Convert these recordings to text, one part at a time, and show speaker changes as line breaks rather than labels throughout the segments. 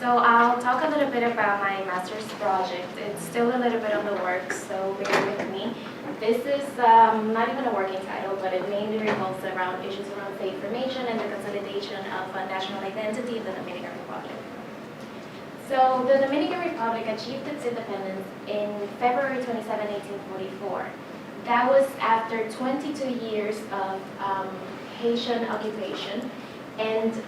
So I'll talk a little bit about my master's project. It's still a little bit on the works, so bear with me. This is not even a working title, but it mainly revolves around issues around state formation and the consolidation of a national identity in the Dominican Republic. So the Dominican Republic achieved its independence in February 27, 1844. That was after 22 years of Haitian occupation and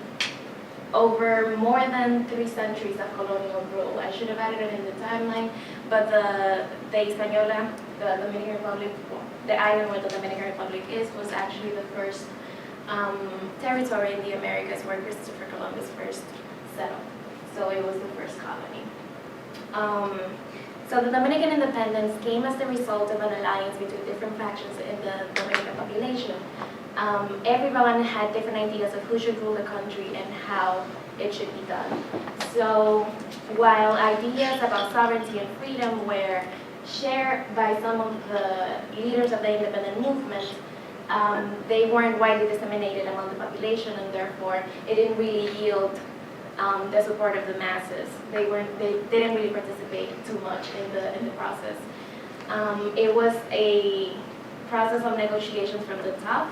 over more than 3 centuries of colonial rule. I should have added it in the timeline, but the Hispaniola, the Dominican Republic, the island where the Dominican Republic is, was actually the first territory in the Americas where Christopher Columbus first settled. So it was the first colony. So the Dominican independence came as the result of an alliance between different factions in the Dominican population. Everyone had different ideas of who should rule the country and how it should be done. So while ideas about sovereignty and freedom were shared by some of the leaders of the independent movement, they weren't widely disseminated among the population, and therefore it didn't really yield the support of the masses. They didn't really participate too much in the process. It was a process of negotiations from the top,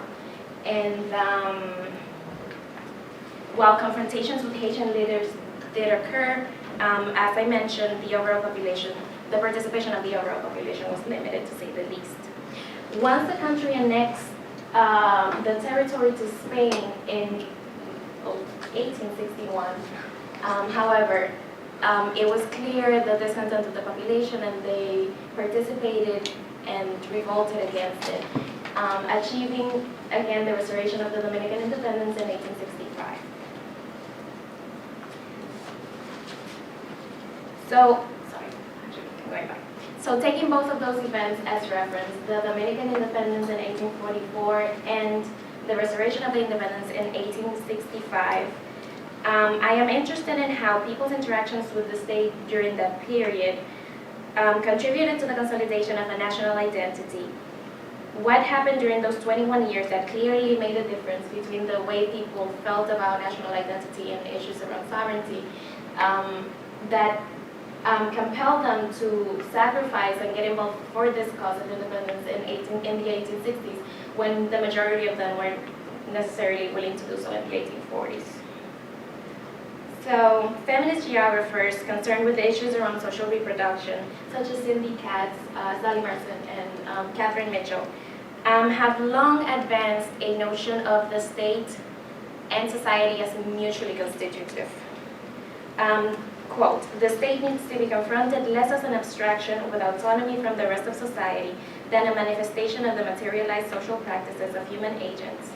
and while confrontations with Haitian leaders did occur, as I mentioned, the participation of the overall population was limited, to say the least. Once the country annexed the territory to Spain in 1861, however, it was clear the discontent of the population, and they participated and revolted against it, achieving again the restoration of the Dominican independence in 1865. So taking both of those events as reference, the Dominican independence in 1844 and the restoration of the independence in 1865, I am interested in how people's interactions with the state during that period contributed to the consolidation of a national identity. What happened during those 21 years that clearly made a difference between the way people felt about national identity and issues around sovereignty that compelled them to sacrifice and get involved for this cause of independence in the 1860s, when the majority of them weren't necessarily willing to do so in the 1840s. So feminist geographers concerned with the issues around social reproduction, such as Cindy Katz, Sally Merson, and Catherine Mitchell, have long advanced a notion of the state and society as mutually constitutive. Quote, "The state needs to be confronted less as an abstraction with autonomy from the rest of society than a manifestation of the materialized social practices of human agents.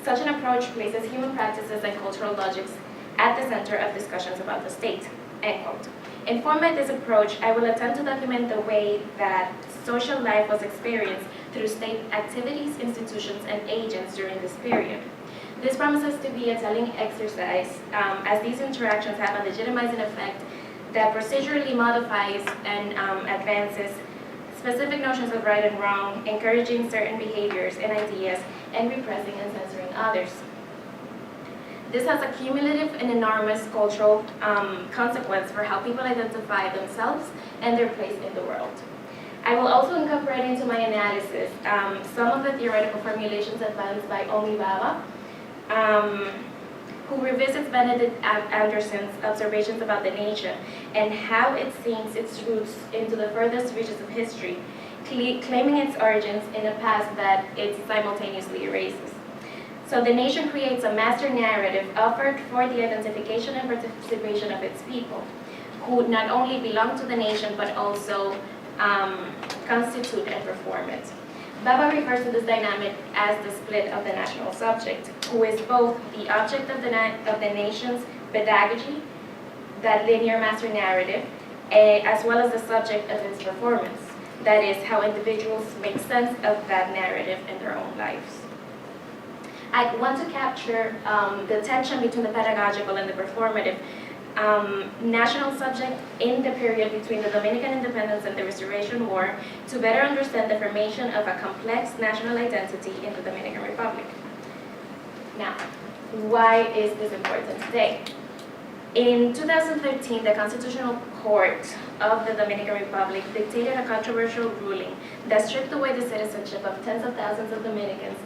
Such an approach places human practices and cultural logics at the center of discussions about the state." End quote. Informed by this approach, I will attempt to document the way that social life was experienced through state activities, institutions, and agents during this period. This promises to be a telling exercise, as these interactions have a legitimizing effect that procedurally modifies and advances specific notions of right and wrong, encouraging certain behaviors and ideas, and repressing and censoring others. This has a cumulative and enormous cultural consequence for how people identify themselves and their place in the world. I will also incorporate into my analysis some of the theoretical formulations advanced by Omi Baba, who revisits Benedict Anderson's observations about the nation and how it sinks its roots into the furthest reaches of history, claiming its origins in a past that it simultaneously erases. So the nation creates a master narrative offered for the identification and participation of its people, who not only belong to the nation but also constitute and perform it. Baba refers to this dynamic as the split of the national subject, who is both the object of the nation's pedagogy, that linear master narrative, as well as the subject of its performance, that is, how individuals make sense of that narrative in their own lives. I want to capture the tension between the pedagogical and the performative national subject in the period between the Dominican independence and the Restoration War to better understand the formation of a complex national identity in the Dominican Republic. Now, why is this important today? In 2013, the Constitutional Court of the Dominican Republic dictated a controversial ruling that stripped away the citizenship of tens of thousands of Dominicans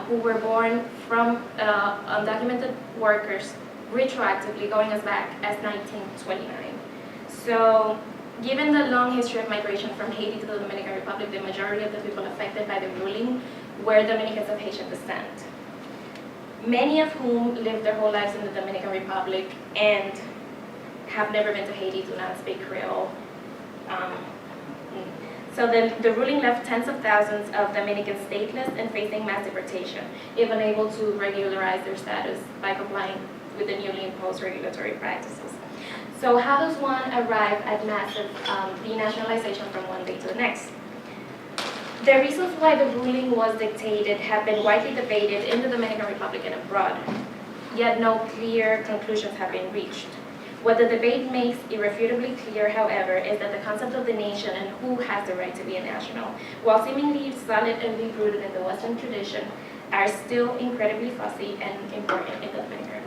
who were born from undocumented workers, retroactively going as back as 1929. So, given the long history of migration from Haiti to the Dominican Republic, the majority of the people affected by the ruling were Dominicans of Haitian descent, many of whom lived their whole lives in the Dominican Republic and have never been to Haiti, do not speak Creole. So the ruling left tens of thousands of Dominicans stateless and facing mass deportation, if unable to regularize their status by complying with the newly imposed regulatory practices. So how does one arrive at massive denationalization from one day to the next? The reasons why the ruling was dictated have been widely debated in the Dominican Republic and abroad, yet no clear conclusions have been reached. What the debate makes irrefutably clear, however, is that the concept of the nation and who has the right to be a national, while seemingly solid and deep-rooted in the Western tradition, are still incredibly fuzzy and important in the Dominican